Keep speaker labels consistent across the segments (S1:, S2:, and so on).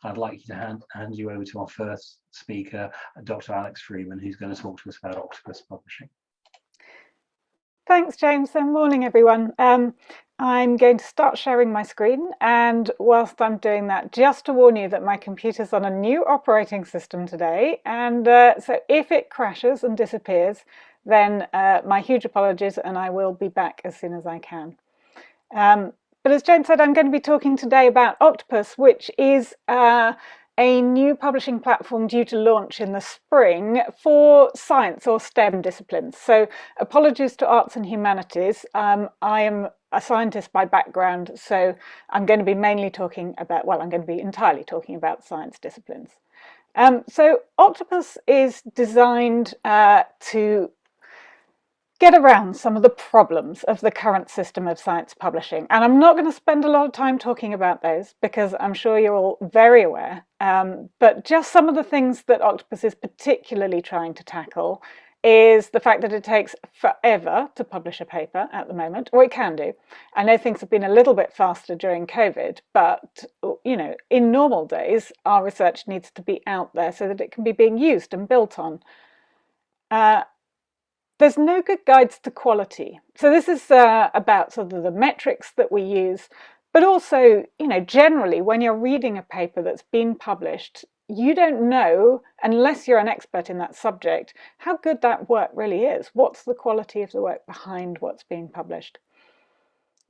S1: I'd like you to hand you over to our first speaker, Dr. Alex Freeman, who's going to talk to us about Octopus publishing.
S2: Thanks, James, and morning, everyone. I'm going to start sharing my screen, and whilst I'm doing that, just to warn you that my computer's on a new operating system today, and so if it crashes and disappears, then my huge apologies, and I will be back as soon as I can. But as James said, I'm going to be talking today about Octopus, which is a new publishing platform due to launch in the spring for science or STEM disciplines. So apologies to arts and humanities. I am a scientist by background, so I'm going to be mainly talking about, well, I'm going to be entirely talking about science disciplines. So Octopus is designed to get around some of the problems of the current system of science publishing. And I'm not going to spend a lot of time talking about those because I'm sure you're all very aware. But just some of the things that Octopus is particularly trying to tackle is the fact that it takes forever to publish a paper at the moment, or it can do. I know things have been a little bit faster during COVID, but in normal days, our research needs to be out there so that it can be being used and built on. There's no good guides to quality. So this is about sort of the metrics that we use, but also, generally when you're reading a paper that's been published, you don't know, unless you're an expert in that subject, how good that work really is. What's the quality of the work behind what's being published?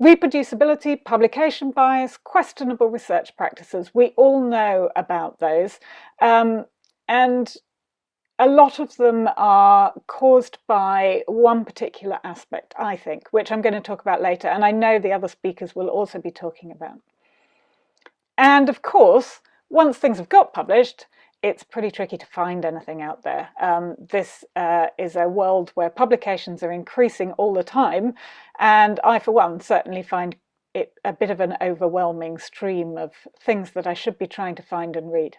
S2: Reproducibility, publication bias, questionable research practices. We all know about those. And a lot of them are caused by one particular aspect, I think, which I'm going to talk about later, and I know the other speakers will also be talking about. And of course, once things have got published, it's pretty tricky to find anything out there. This is a world where publications are increasing all the time, and I, for one, certainly find it a bit of an overwhelming stream of things that I should be trying to find and read.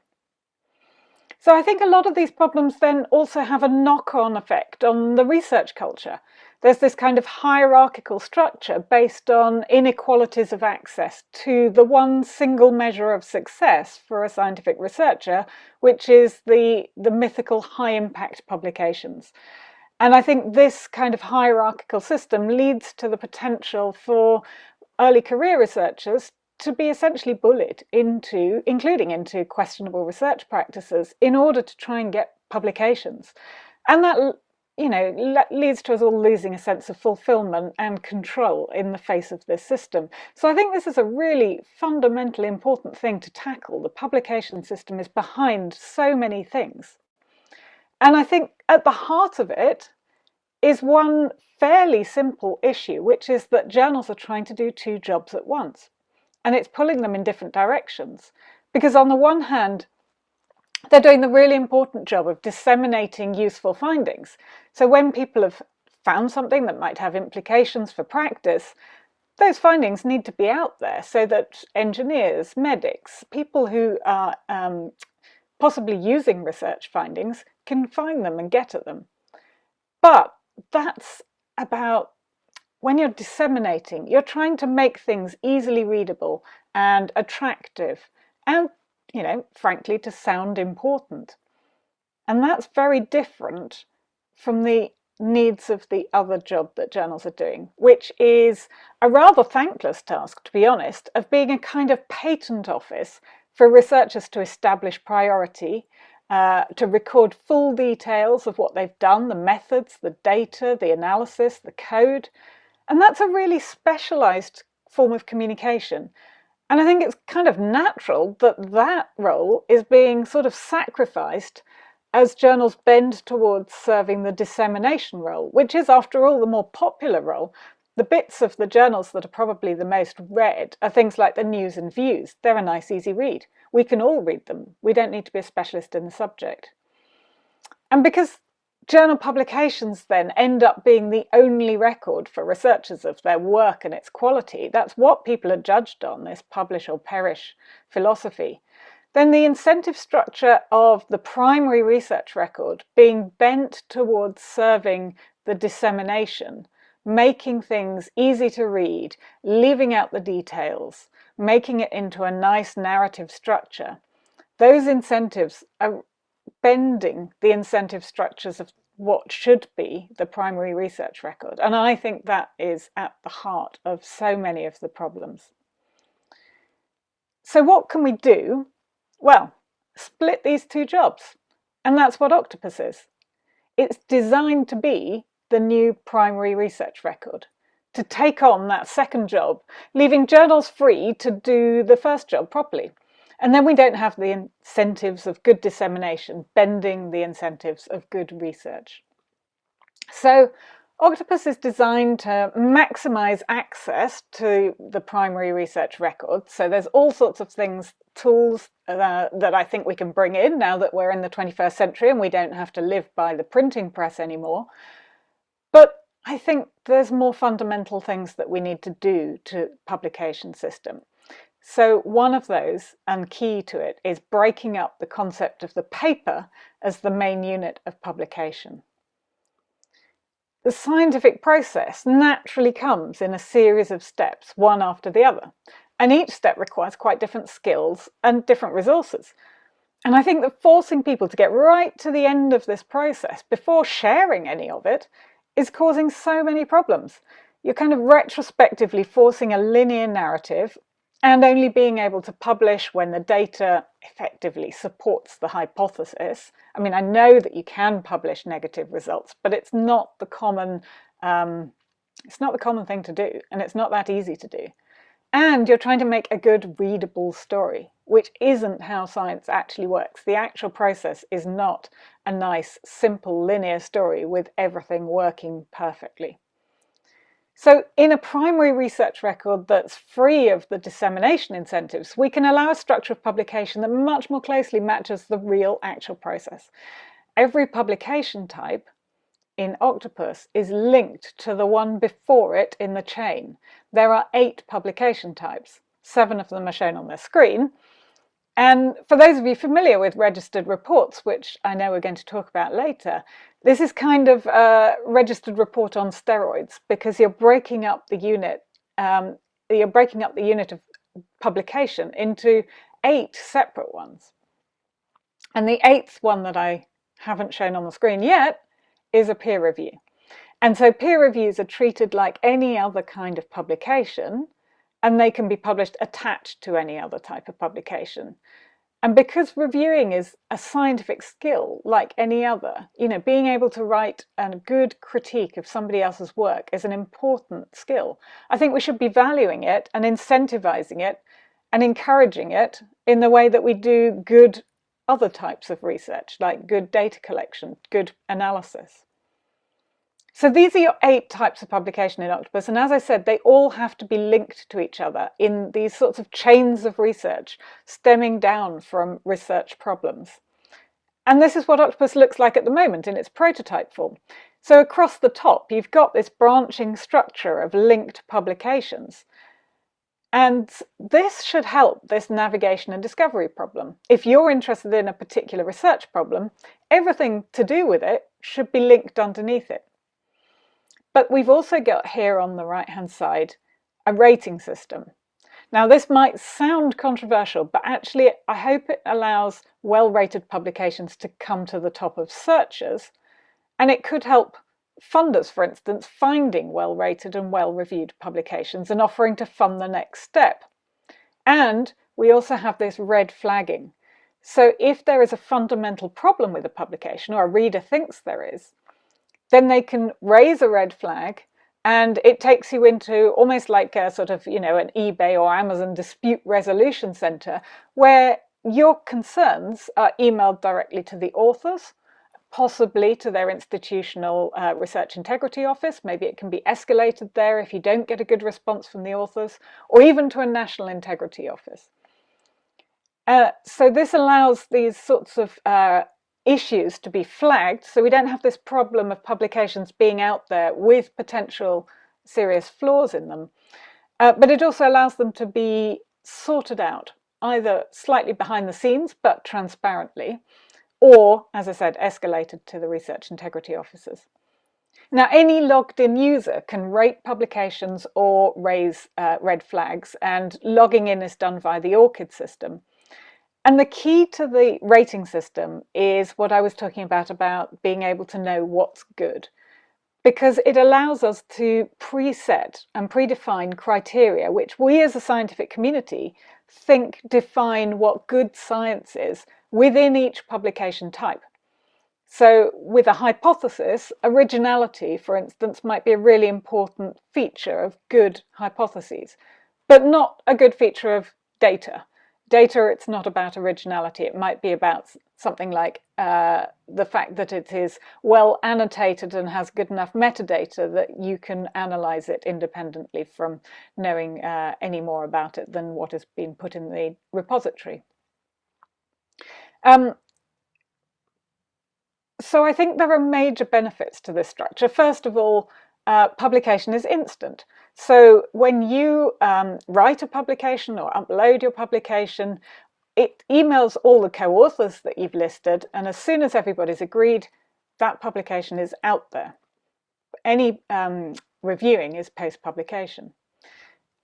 S2: So I think a lot of these problems then also have a knock-on effect on the research culture. There's this kind of hierarchical structure based on inequalities of access to the one single measure of success for a scientific researcher, which is the mythical high-impact publications. And I think this kind of hierarchical system leads to the potential for early career researchers to be essentially bullied including into questionable research practices in order to try and get publications. And that, leads to us all losing a sense of fulfillment and control in the face of this system. So I think this is a really fundamentally important thing to tackle. The publication system is behind so many things. And I think at the heart of it is one fairly simple issue, which is that journals are trying to do two jobs at once. And it's pulling them in different directions. Because on the one hand, they're doing the really important job of disseminating useful findings. So when people have found something that might have implications for practice, those findings need to be out there so that engineers, medics, people who are possibly using research findings can find them and get at them. But that's about when you're disseminating, you're trying to make things easily readable and attractive and, frankly, to sound important. And that's very different from the needs of the other job that journals are doing, which is a rather thankless task, to be honest, of being a kind of patent office for researchers to establish priority, to record full details of what they've done, the methods, the data, the analysis, the code. And that's a really specialized form of communication. And I think it's kind of natural that that role is being sort of sacrificed as journals bend towards serving the dissemination role, which is, after all, the more popular role. The bits of the journals that are probably the most read are things like the news and views. They're a nice, easy read. We can all read them. We don't need to be a specialist in the subject. And because journal publications then end up being the only record for researchers of their work and its quality, that's what people are judged on, this publish or perish philosophy, then the incentive structure of the primary research record being bent towards serving the dissemination, making things easy to read, leaving out the details, making it into a nice narrative structure, those incentives are bending the incentive structures of what should be the primary research record. And I think that is at the heart of so many of the problems. So what can we do? Well, split these two jobs. And that's what Octopus is. It's designed to be the new primary research record, to take on that second job, leaving journals free to do the first job properly. And then we don't have the incentives of good dissemination, bending the incentives of good research. So Octopus is designed to maximize access to the primary research record. So there's all sorts of things, tools that I think we can bring in now that we're in the 21st century and we don't have to live by the printing press anymore. But I think there's more fundamental things that we need to do to publication system. So one of those, and key to it, is breaking up the concept of the paper as the main unit of publication. The scientific process naturally comes in a series of steps, one after the other, and each step requires quite different skills and different resources. And I think that forcing people to get right to the end of this process before sharing any of it is causing so many problems. You're kind of retrospectively forcing a linear narrative and only being able to publish when the data effectively supports the hypothesis. I mean, I know that you can publish negative results, but it's not the common thing to do, and it's not that easy to do. And you're trying to make a good readable story, which isn't how science actually works. The actual process is not a nice, simple, linear story with everything working perfectly. So in a primary research record that's free of the dissemination incentives, we can allow a structure of publication that much more closely matches the real actual process. Every publication type in Octopus is linked to the one before it in the chain. There are 8 publication types. 7 of them are shown on the screen. And for those of you familiar with registered reports, which I know we're going to talk about later, this is kind of a registered report on steroids, because you're breaking up the unit. Of publication into 8 separate ones. And the 8th one that I haven't shown on the screen yet is a peer review. And so peer reviews are treated like any other kind of publication, and they can be published attached to any other type of publication. And because reviewing is a scientific skill like any other, being able to write a good critique of somebody else's work is an important skill. I think we should be valuing it and incentivizing it and encouraging it in the way that we do good other types of research, like good data collection, good analysis. So these are your 8 types of publication in Octopus, and as I said, they all have to be linked to each other in these sorts of chains of research stemming down from research problems. And this is what Octopus looks like at the moment in its prototype form. So across the top, you've got this branching structure of linked publications. And this should help this navigation and discovery problem. If you're interested in a particular research problem, everything to do with it should be linked underneath it. But we've also got here on the right-hand side a rating system. Now this might sound controversial, but actually I hope it allows well-rated publications to come to the top of searches, and it could help funders, for instance, finding well-rated and well-reviewed publications and offering to fund the next step. And we also have this red flagging. So if there is a fundamental problem with a publication, or a reader thinks there is, then they can raise a red flag, and it takes you into almost like a sort of, an eBay or Amazon dispute resolution center, where your concerns are emailed directly to the authors, possibly to their institutional research integrity office. Maybe it can be escalated there if you don't get a good response from the authors, or even to a national integrity office. So this allows these sorts of issues to be flagged, so we don't have this problem of publications being out there with potential serious flaws in them. But it also allows them to be sorted out, either slightly behind the scenes but transparently, or, as I said, escalated to the research integrity officers. Now, any logged-in user can rate publications or raise red flags, and logging in is done via the ORCID system. And the key to the rating system is what I was talking about being able to know what's good, because it allows us to preset and predefine criteria which we as a scientific community think define what good science is within each publication type. So with a hypothesis, originality, for instance, might be a really important feature of good hypotheses, but not a good feature of data. Data, it's not about originality. It might be about something like the fact that it is well annotated and has good enough metadata that you can analyze it independently from knowing any more about it than what has been put in the repository. So I think there are major benefits to this structure. First of all, publication is instant. So when you write a publication or upload your publication, it emails all the co-authors that you've listed, and as soon as everybody's agreed, that publication is out there. Any reviewing is post-publication.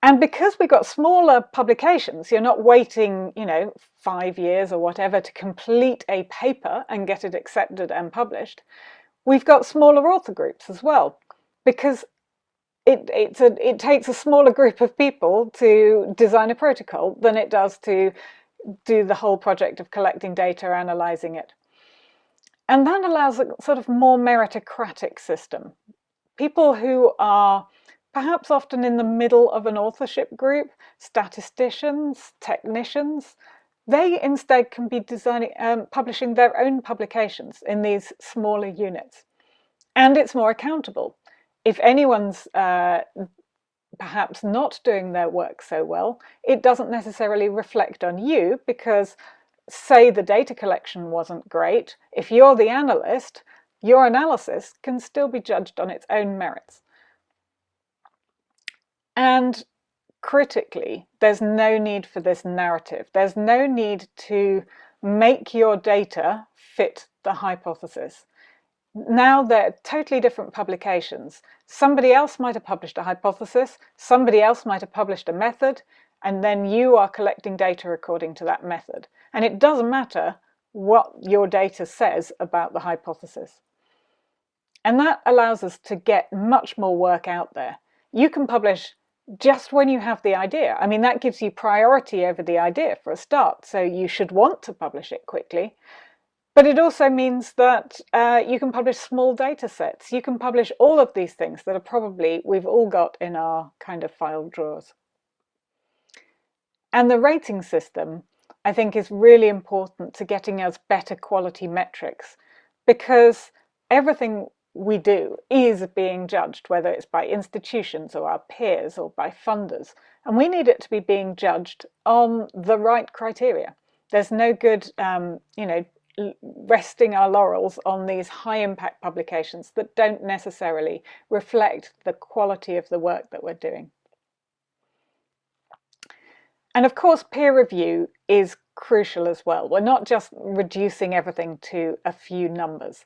S2: And because we've got smaller publications, you're not waiting, 5 years or whatever to complete a paper and get it accepted and published. We've got smaller author groups as well, because it takes a smaller group of people to design a protocol than it does to do the whole project of collecting data, analysing it. And that allows a sort of more meritocratic system. People who are perhaps often in the middle of an authorship group, statisticians, technicians, they instead can be publishing their own publications in these smaller units. And it's more accountable. If anyone's perhaps not doing their work so well, it doesn't necessarily reflect on you, because say the data collection wasn't great, if you're the analyst, your analysis can still be judged on its own merits. And critically, there's no need for this narrative. There's no need to make your data fit the hypothesis. Now they're totally different publications. Somebody else might have published a hypothesis, somebody else might have published a method, and then you are collecting data according to that method. And it doesn't matter what your data says about the hypothesis. And that allows us to get much more work out there. You can publish just when you have the idea. I mean, that gives you priority over the idea for a start, so you should want to publish it quickly. But it also means that you can publish small data sets. You can publish all of these things that are probably we've all got in our kind of file drawers. And the rating system, I think, is really important to getting us better quality metrics, because everything we do is being judged, whether it's by institutions or our peers or by funders, and we need it to be being judged on the right criteria. There's no good, resting our laurels on these high impact publications that don't necessarily reflect the quality of the work that we're doing. And of course, peer review is crucial as well. We're not just reducing everything to a few numbers.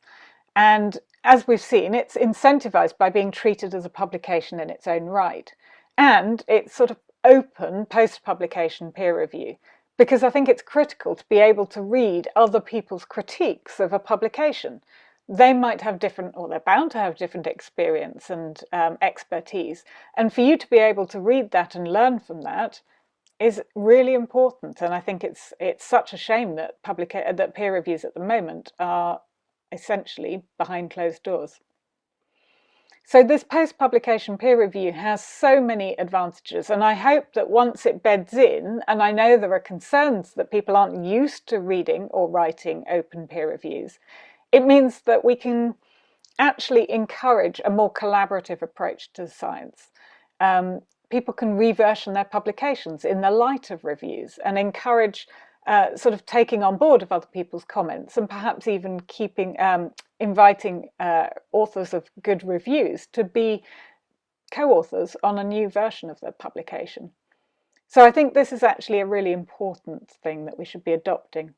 S2: And as we've seen, it's incentivized by being treated as a publication in its own right. And it's sort of open post-publication peer review, because I think it's critical to be able to read other people's critiques of a publication. They might have different, or they're bound to have different experience and expertise. And for you to be able to read that and learn from that is really important. And I think it's such a shame that peer reviews at the moment are essentially behind closed doors. So this post-publication peer review has so many advantages, and I hope that once it beds in, and I know there are concerns that people aren't used to reading or writing open peer reviews, it means that we can actually encourage a more collaborative approach to science. People can reversion their publications in the light of reviews and encourage sort of taking on board of other people's comments, and perhaps even inviting authors of good reviews to be co-authors on a new version of their publication. So I think this is actually a really important thing that we should be adopting.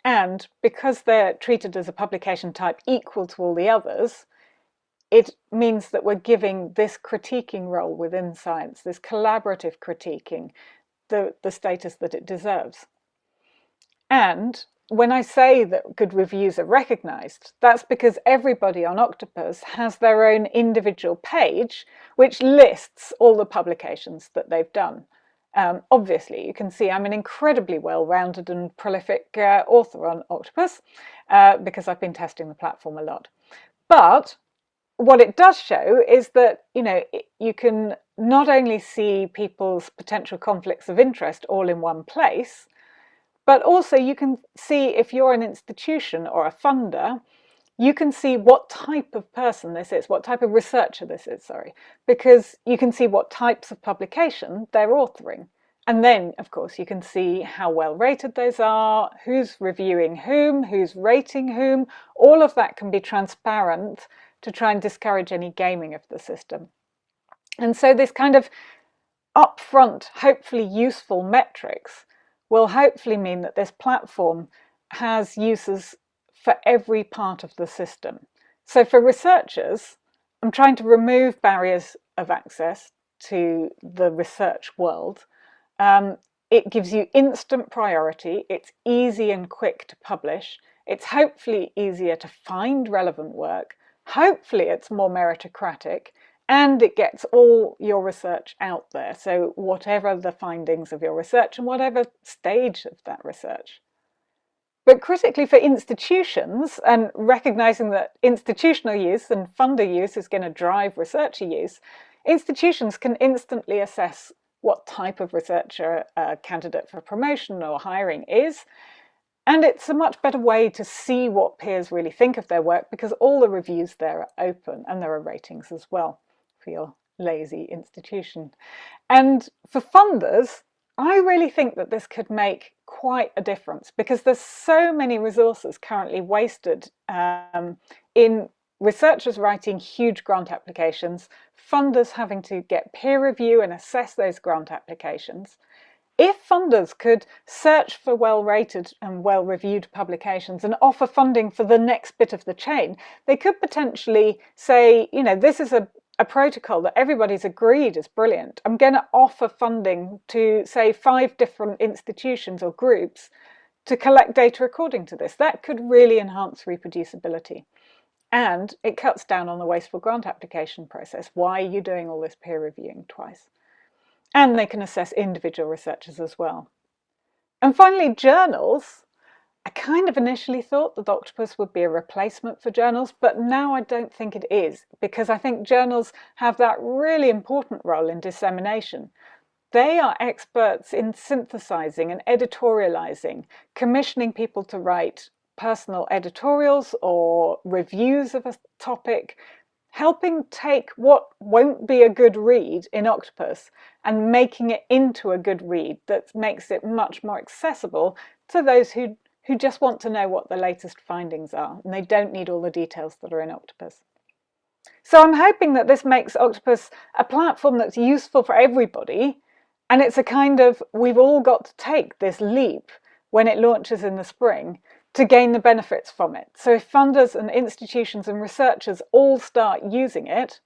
S2: And because they're treated as a publication type equal to all the others, it means that we're giving this critiquing role within science, this collaborative critiquing, the status that it deserves. And when I say that good reviews are recognised, that's because everybody on Octopus has their own individual page which lists all the publications that they've done. Obviously, you can see I'm an incredibly well-rounded and prolific author on Octopus because I've been testing the platform a lot. But what it does show is that, you can not only see people's potential conflicts of interest all in one place, but also you can see, if you're an institution or a funder, you can see what type of person this is, what type of researcher this is, because you can see what types of publication they're authoring. And then, of course, you can see how well rated those are, who's reviewing whom, who's rating whom. All of that can be transparent to try and discourage any gaming of the system. And so this kind of upfront, hopefully useful metrics will hopefully mean that this platform has uses for every part of the system. So for researchers, I'm trying to remove barriers of access to the research world. It gives you instant priority, it's easy and quick to publish, it's hopefully easier to find relevant work, hopefully it's more meritocratic, and it gets all your research out there. So whatever the findings of your research and whatever stage of that research. But critically for institutions, and recognising that institutional use and funder use is going to drive researcher use, institutions can instantly assess what type of researcher a candidate for promotion or hiring is. And it's a much better way to see what peers really think of their work, because all the reviews there are open, and there are ratings as well for your lazy institution. And for funders, I really think that this could make quite a difference, because there's so many resources currently wasted in researchers writing huge grant applications, funders having to get peer review and assess those grant applications. If funders could search for well-rated and well-reviewed publications and offer funding for the next bit of the chain, they could potentially say, this is a protocol that everybody's agreed is brilliant. I'm going to offer funding to, say, 5 different institutions or groups to collect data according to this. That could really enhance reproducibility. And it cuts down on the wasteful grant application process. Why are you doing all this peer reviewing twice? And they can assess individual researchers as well. And finally, journals. I kind of initially thought that Octopus would be a replacement for journals, but now I don't think it is, because I think journals have that really important role in dissemination. They are experts in synthesizing and editorializing, commissioning people to write personal editorials or reviews of a topic, helping take what won't be a good read in Octopus and making it into a good read that makes it much more accessible to those who just want to know what the latest findings are, and they don't need all the details that are in Octopus. So I'm hoping that this makes Octopus a platform that's useful for everybody, and it's a kind of, we've all got to take this leap when it launches in the spring to gain the benefits from it. So if funders and institutions and researchers all start using it,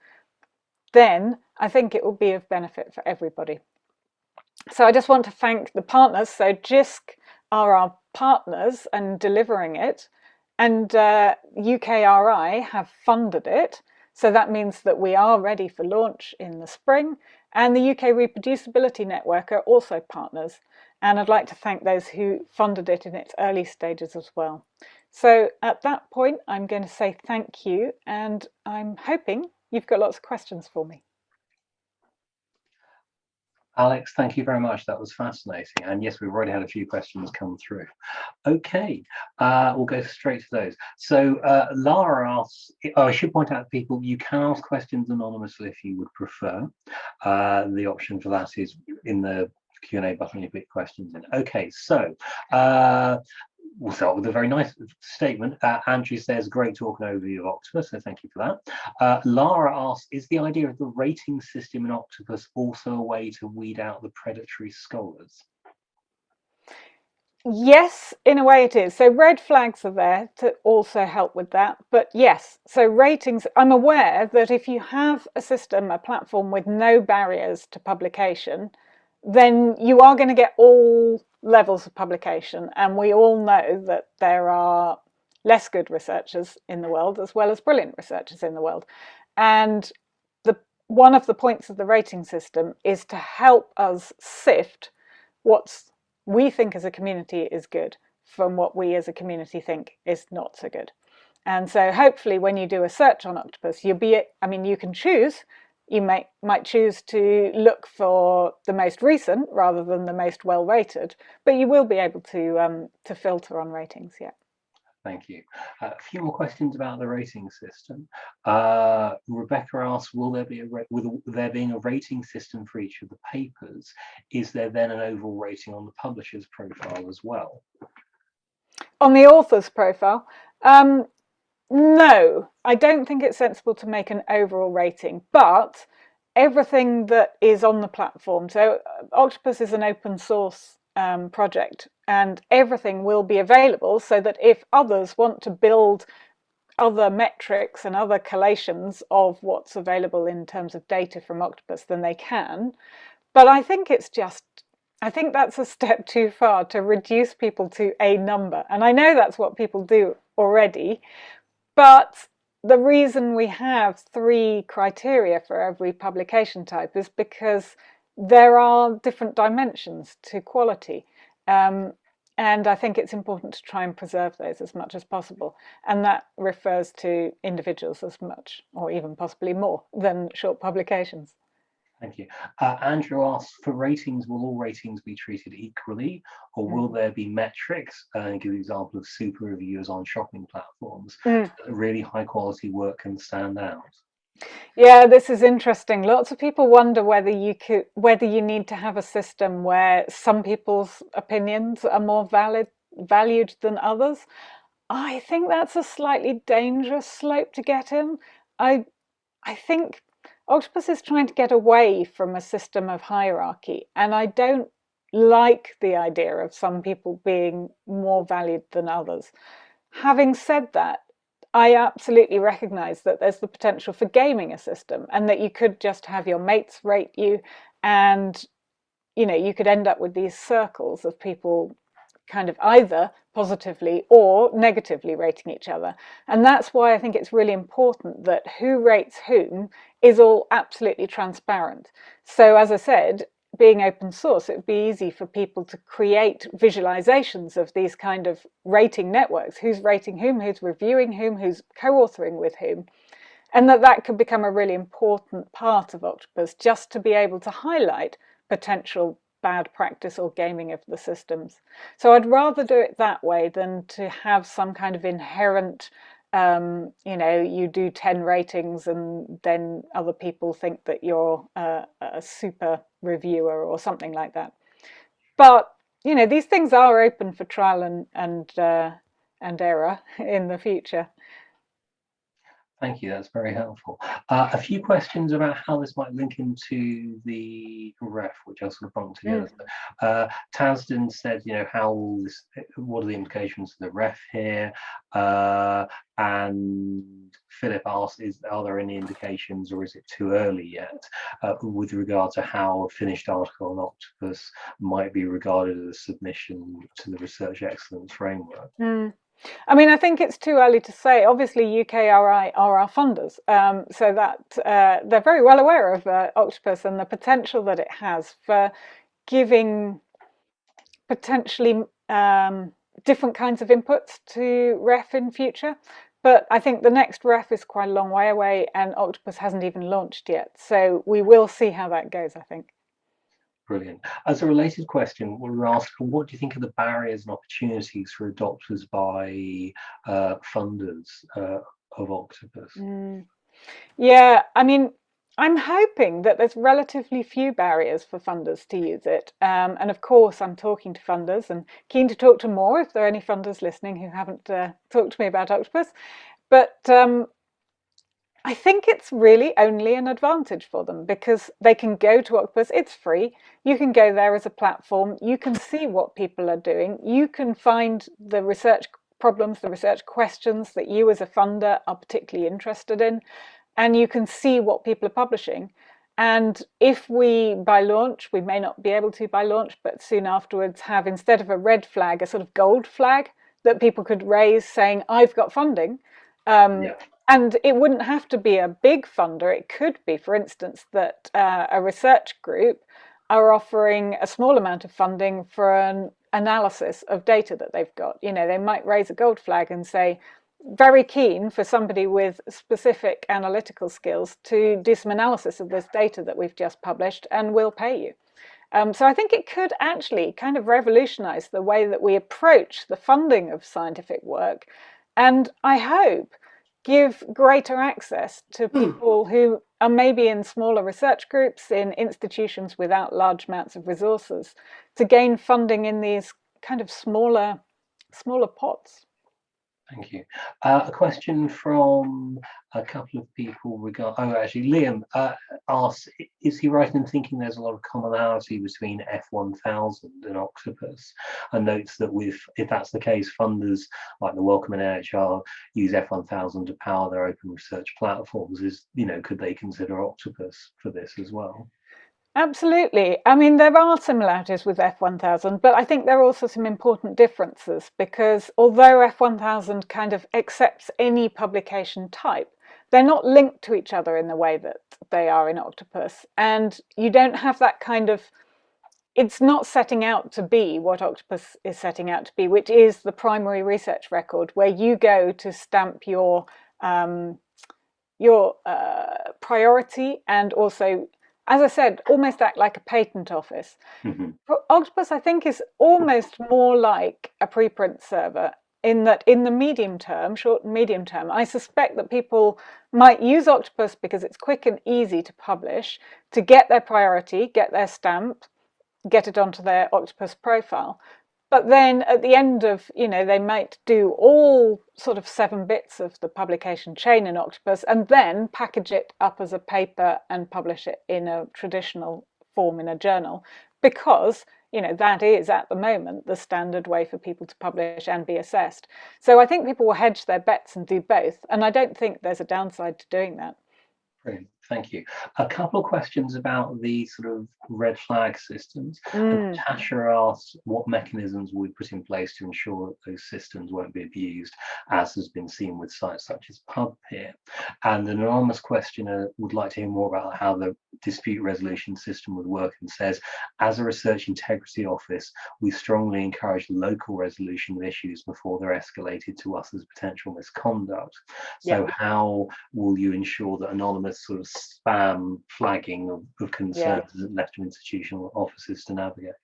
S2: then I think it will be of benefit for everybody. So I just want to thank the partners. So JISC are our partners and delivering it, and UKRI have funded it. So that means that we are ready for launch in the spring, and the UK Reproducibility Network are also partners. And I'd like to thank those who funded it in its early stages as well. So at that point, I'm going to say thank you, and I'm hoping you've got lots of questions for me.
S1: Alex, thank you very much. That was fascinating. And yes, we've already had a few questions come through. Okay, we'll go straight to those. So Lara asks, I should point out to people, you can ask questions anonymously if you would prefer. The option for that is in the Q&A button, you put questions in. Okay, so we'll start with a very nice statement. Andrew says, great talk and overview of Octopus, so thank you for that. Lara asks, is the idea of the rating system in Octopus also a way to weed out the predatory scholars?
S2: Yes, in a way it is. So red flags are there to also help with that. But yes, so ratings, I'm aware that if you have a system, a platform with no barriers to publication, then you are going to get all levels of publication, and we all know that there are less good researchers in the world as well as brilliant researchers in the world. And one of the points of the rating system is to help us sift what we think as a community is good from what we as a community think is not so good. And so hopefully when you do a search on Octopus, you can choose. You might choose to look for the most recent rather than the most well rated, but you will be able to filter on ratings. Yeah.
S1: Thank you. A few more questions about the rating system. Rebecca asks, will there be with there being a rating system for each of the papers, is there then an overall rating on the publisher's profile as well?
S2: On the author's profile? No, I don't think it's sensible to make an overall rating, but everything that is on the platform, so Octopus is an open source project, and everything will be available so that if others want to build other metrics and other collations of what's available in terms of data from Octopus, then they can. But I think that's a step too far to reduce people to a number. And I know that's what people do already, but the reason we have 3 criteria for every publication type is because there are different dimensions to quality. And I think it's important to try and preserve those as much as possible. And that refers to individuals as much, or even possibly more, than short publications.
S1: Thank you. Andrew asks, for ratings, will all ratings be treated equally, or will there be metrics? And give an example of super reviewers on shopping platforms. So that really high quality work can stand out.
S2: Yeah, this is interesting. Lots of people wonder whether you need to have a system where some people's opinions are more valued than others. I think that's a slightly dangerous slope to get in. I think Octopus is trying to get away from a system of hierarchy, and I don't like the idea of some people being more valued than others. Having said that, I absolutely recognise that there's the potential for gaming a system, and that you could just have your mates rate you, and you could end up with these circles of people kind of either positively or negatively rating each other. And that's why I think it's really important that who rates whom is all absolutely transparent. So as I said, being open source, it would be easy for people to create visualizations of these kind of rating networks, who's rating whom, who's reviewing whom, who's co-authoring with whom, and that could become a really important part of Octopus, just to be able to highlight potential bad practice or gaming of the systems. So I'd rather do it that way than to have some kind of inherent, you do 10 ratings and then other people think that you're a super reviewer or something like that. But these things are open for trial and error in the future.
S1: Thank you, that's very helpful. A few questions about how this might link into the ref, which I'll sort of bump together. Tasden said, what are the implications of the ref here? And Philip asked, are there any indications, or is it too early yet, with regard to how a finished article on Octopus might be regarded as a submission to the Research Excellence Framework?
S2: I think it's too early to say. Obviously, UKRI are our funders, so that they're very well aware of Octopus and the potential that it has for giving potentially different kinds of inputs to ref in future. But I think the next ref is quite a long way away, and Octopus hasn't even launched yet. So we will see how that goes, I think.
S1: Brilliant. As a related question, we were asked, what do you think are the barriers and opportunities for adopters by funders of Octopus?
S2: Yeah, I'm hoping that there's relatively few barriers for funders to use it. And of course, I'm talking to funders and keen to talk to more if there are any funders listening who haven't talked to me about Octopus. But I think it's really only an advantage for them, because they can go to Octopus, it's free, you can go there as a platform, you can see what people are doing, you can find the research problems, the research questions that you as a funder are particularly interested in, and you can see what people are publishing. And if we, by launch, we may not be able to by launch, but soon afterwards have, instead of a red flag, a sort of gold flag that people could raise saying, I've got funding.
S1: Yeah.
S2: And it wouldn't have to be a big funder. It could be, for instance, that a research group are offering a small amount of funding for an analysis of data that they've got. You know, they might raise a gold flag and say, very keen for somebody with specific analytical skills to do some analysis of this data that we've just published, and we'll pay you. So I think it could actually kind of revolutionize the way that we approach the funding of scientific work, and I hope give greater access to people who are maybe in smaller research groups, in institutions without large amounts of resources, to gain funding in these kind of smaller pots.
S1: Thank you. A question from a couple of people actually, Liam asks, is he right in thinking there's a lot of commonality between F1000 and Octopus? And notes that if that's the case, funders like the Wellcome and NHR use F1000 to power their open research platforms. Could they consider Octopus for this as well?
S2: Absolutely. I mean, there are similarities with F1000, but I think there are also some important differences, because although F1000 kind of accepts any publication type, they're not linked to each other in the way that they are in Octopus. And you don't have that kind of, it's not setting out to be what Octopus is setting out to be, which is the primary research record where you go to stamp your priority, and also, as I said, almost act like a patent office.
S1: Mm-hmm.
S2: Octopus, I think, is almost more like a preprint server, in that in the short and medium term, I suspect that people might use Octopus because it's quick and easy to publish, to get their priority, get their stamp, get it onto their Octopus profile. But then at the end of, they might do all sort of 7 bits of the publication chain in Octopus, and then package it up as a paper and publish it in a traditional form in a journal, because, that is at the moment the standard way for people to publish and be assessed. So I think people will hedge their bets and do both, and I don't think there's a downside to doing that.
S1: Brilliant, thank you. A couple of questions about the sort of red flag systems. Natasha asks what mechanisms we put in place to ensure that those systems won't be abused, as has been seen with sites such as PubPeer. And an anonymous questioner would like to hear more about how the dispute resolution system would work, and says, as a research integrity office, we strongly encourage local resolution of issues before they're escalated to us as potential misconduct. So how will you ensure that anonymous sort of spam flagging of concerns isn't left to institutional offices to navigate?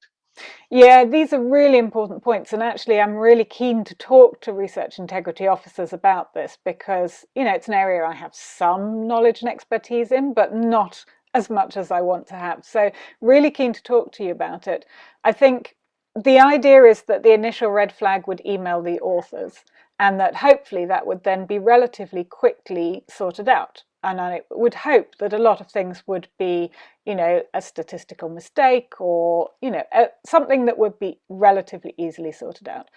S2: Yeah, these are really important points, and actually I'm really keen to talk to research integrity officers about this, because it's an area I have some knowledge and expertise in, but not as much as I want to have. So really keen to talk to you about it. I think the idea is that the initial red flag would email the authors, and that hopefully that would then be relatively quickly sorted out. And I would hope that a lot of things would be, a statistical mistake, or, something that would be relatively easily sorted out.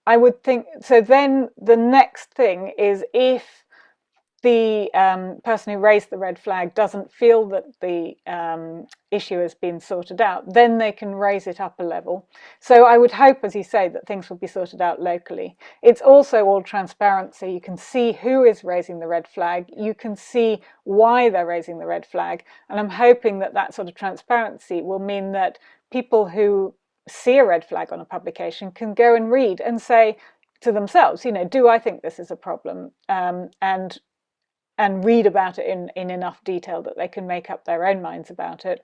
S2: I would think, so then the next thing is, if the person who raised the red flag doesn't feel that the issue has been sorted out, then they can raise it up a level. So I would hope, as you say, that things will be sorted out locally. It's also all transparent, so you can see who is raising the red flag, you can see why they're raising the red flag, and I'm hoping that that sort of transparency will mean that people who see a red flag on a publication can go and read and say to themselves, do I think this is a problem? And read about it in enough detail that they can make up their own minds about it.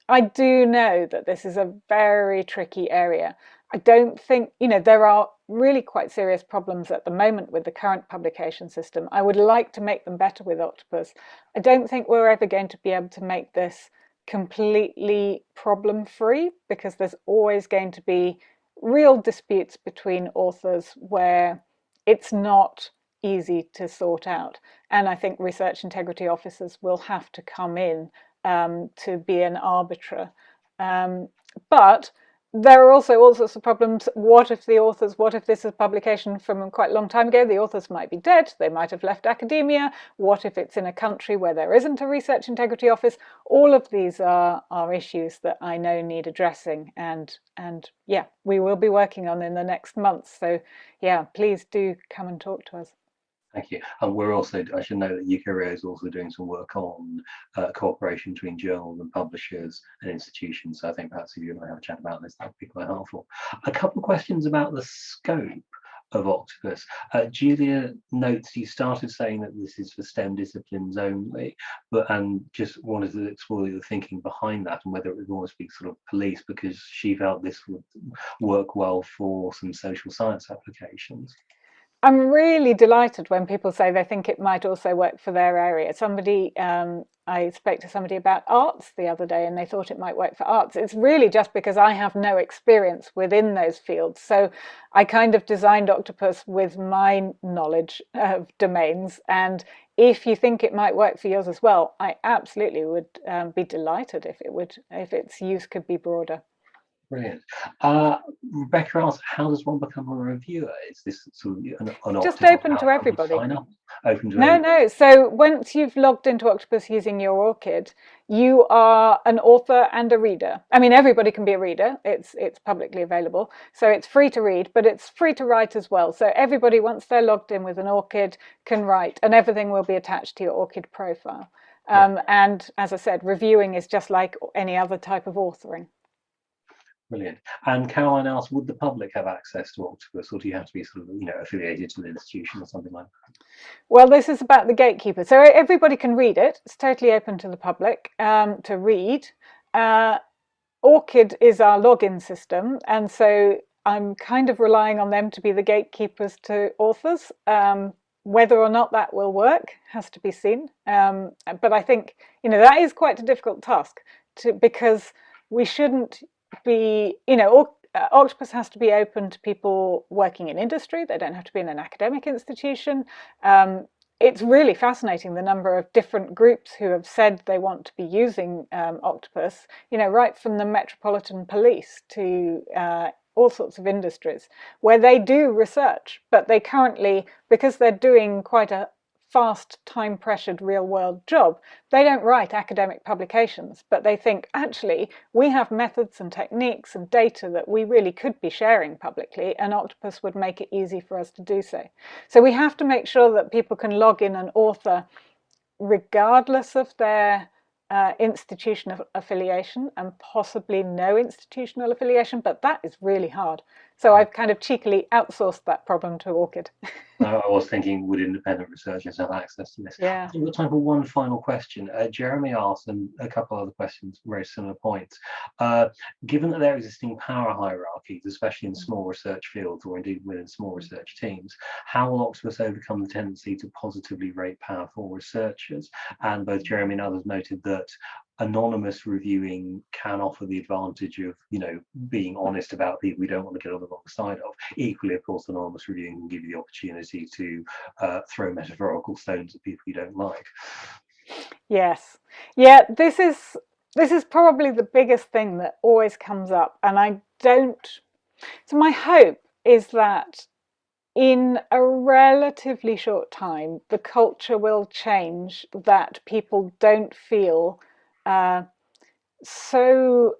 S2: I do know that this is a very tricky area. I don't think, there are really quite serious problems at the moment with the current publication system. I would like to make them better with Octopus. I don't think we're ever going to be able to make this completely problem-free, because there's always going to be real disputes between authors where it's not easy to sort out. And I think research integrity officers will have to come in to be an arbiter. But there are also all sorts of problems. What if this is a publication from quite a long time ago? The authors might be dead, they might have left academia. What if it's in a country where there isn't a research integrity office? All of these are issues that I know need addressing, and yeah, we will be working on in the next month. So yeah, please do come and talk to us.
S1: Thank you. And we're also, I should know that UKRO is also doing some work on cooperation between journals and publishers and institutions. So I think perhaps if you and I have a chat about this, that would be quite helpful. A couple of questions about the scope of Octopus. Julia notes you started saying that this is for STEM disciplines only, and just wanted to explore the thinking behind that and whether it would almost be sort of police, because she felt this would work well for some social science applications.
S2: I'm really delighted when people say they think it might also work for their area. I spoke to somebody about arts the other day, and they thought it might work for arts. It's really just because I have no experience within those fields. So I kind of designed Octopus with my knowledge of domains. And if you think it might work for yours as well, I absolutely would be delighted if its use could be broader.
S1: Brilliant. Rebecca asks, how does one become a reviewer? Is this sort of an
S2: Just
S1: Octopus
S2: open to everybody.
S1: sign up? Open to
S2: No,
S1: everybody?
S2: no. So once you've logged into Octopus using your ORCID, you are an author and a reader. I mean, everybody can be a reader. It's publicly available. So it's free to read, but it's free to write as well. So everybody, once they're logged in with an ORCID, can write, and everything will be attached to your ORCID profile. And as I said, reviewing is just like any other type of authoring.
S1: Brilliant. And Caroline asks, would the public have access to Octopus, or do you have to be sort of, affiliated to an institution or something like that?
S2: Well, this is about the gatekeeper. So everybody can read it. It's totally open to the public to read. ORCID is our login system, and so I'm kind of relying on them to be the gatekeepers to authors. Whether or not that will work has to be seen. But I think, that is quite a difficult task because we shouldn't be, Octopus has to be open to people working in industry. They don't have to be in an academic institution. It's really fascinating the number of different groups who have said they want to be using Octopus, right from the Metropolitan Police to all sorts of industries where they do research, but they currently, because they're doing quite a fast, time-pressured real-world job, they don't write academic publications, but they think, actually, we have methods and techniques and data that we really could be sharing publicly, and Octopus would make it easy for us to do so. So we have to make sure that people can log in and author regardless of their institutional affiliation, and possibly no institutional affiliation, but that is really hard. So I've kind of cheekily outsourced that problem to ORCID.
S1: I was thinking, would independent researchers have access to this?
S2: Yeah.
S1: We've got time for one final question. Jeremy asked, and a couple other questions, very similar points. Given that there are existing power hierarchies, especially in small research fields or indeed within small research teams, how will Octopus overcome the tendency to positively rate powerful researchers? And both Jeremy and others noted that anonymous reviewing can offer the advantage of, being honest about people we don't want to get on the wrong side of. Equally, of course, anonymous reviewing can give you the opportunity to throw metaphorical stones at people you don't like.
S2: Yes. Yeah, this is probably the biggest thing that always comes up, and so my hope is that in a relatively short time, the culture will change, that people don't feel so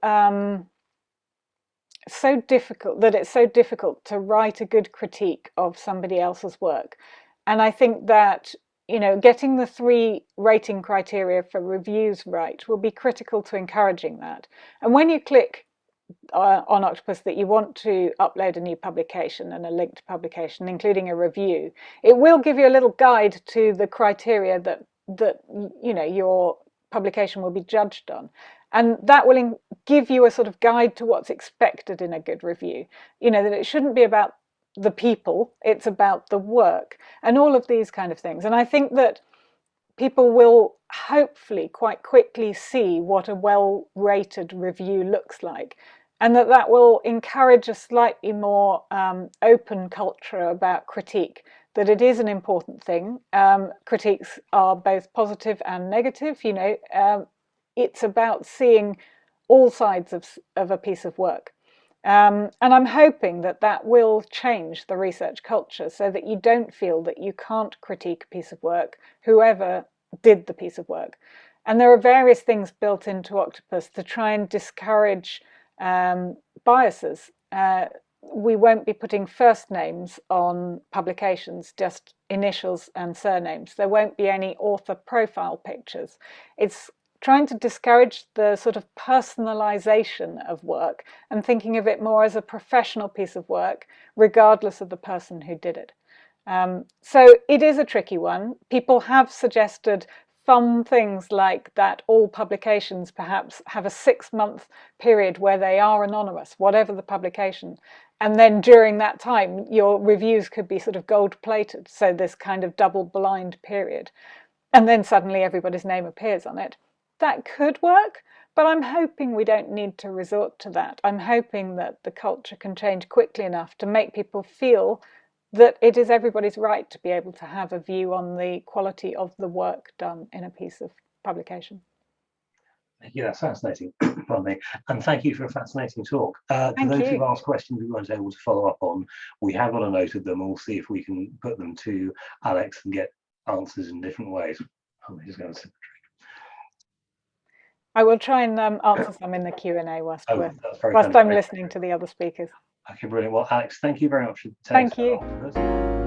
S2: difficult, that it's so difficult to write a good critique of somebody else's work. And I think that, getting the 3 rating criteria for reviews right will be critical to encouraging that. And when you click on Octopus that you want to upload a new publication and a linked publication, including a review, it will give you a little guide to the criteria that your publication will be judged on. And that will give you a sort of guide to what's expected in a good review. That it shouldn't be about the people, it's about the work and all of these kind of things. And I think that people will hopefully quite quickly see what a well-rated review looks like, and that will encourage a slightly more open culture about critique, that it is an important thing. Critiques are both positive and negative. It's about seeing all sides of a piece of work. And I'm hoping that that will change the research culture so that you don't feel that you can't critique a piece of work, whoever did the piece of work. And there are various things built into Octopus to try and discourage biases. We won't be putting first names on publications, just initials and surnames. There won't be any author profile pictures. It's trying to discourage the sort of personalization of work and thinking of it more as a professional piece of work, regardless of the person who did it. So it is a tricky one. People have suggested fun things like that all publications perhaps have a 6-month period where they are anonymous, whatever the publication. And then during that time, your reviews could be sort of gold-plated, so this kind of double-blind period. And then suddenly everybody's name appears on it. That could work, but I'm hoping we don't need to resort to that. I'm hoping that the culture can change quickly enough to make people feel that it is everybody's right to be able to have a view on the quality of the work done in a piece of publication.
S1: Yeah, that's fascinating. Pardon me. And thank you for a fascinating talk. To
S2: Thank
S1: those who've
S2: you.
S1: asked questions we weren't able to follow up on, we have got a note of them. We'll see if we can put them to Alex and get answers in different ways. I'm just going to...
S2: I will try and answer some in the Q&A whilst
S1: that's very kind of
S2: I'm
S1: you.
S2: listening to the other speakers.
S1: Okay, brilliant. Well, Alex, thank you very much for
S2: Thank
S1: telling us
S2: you.
S1: about Octopus.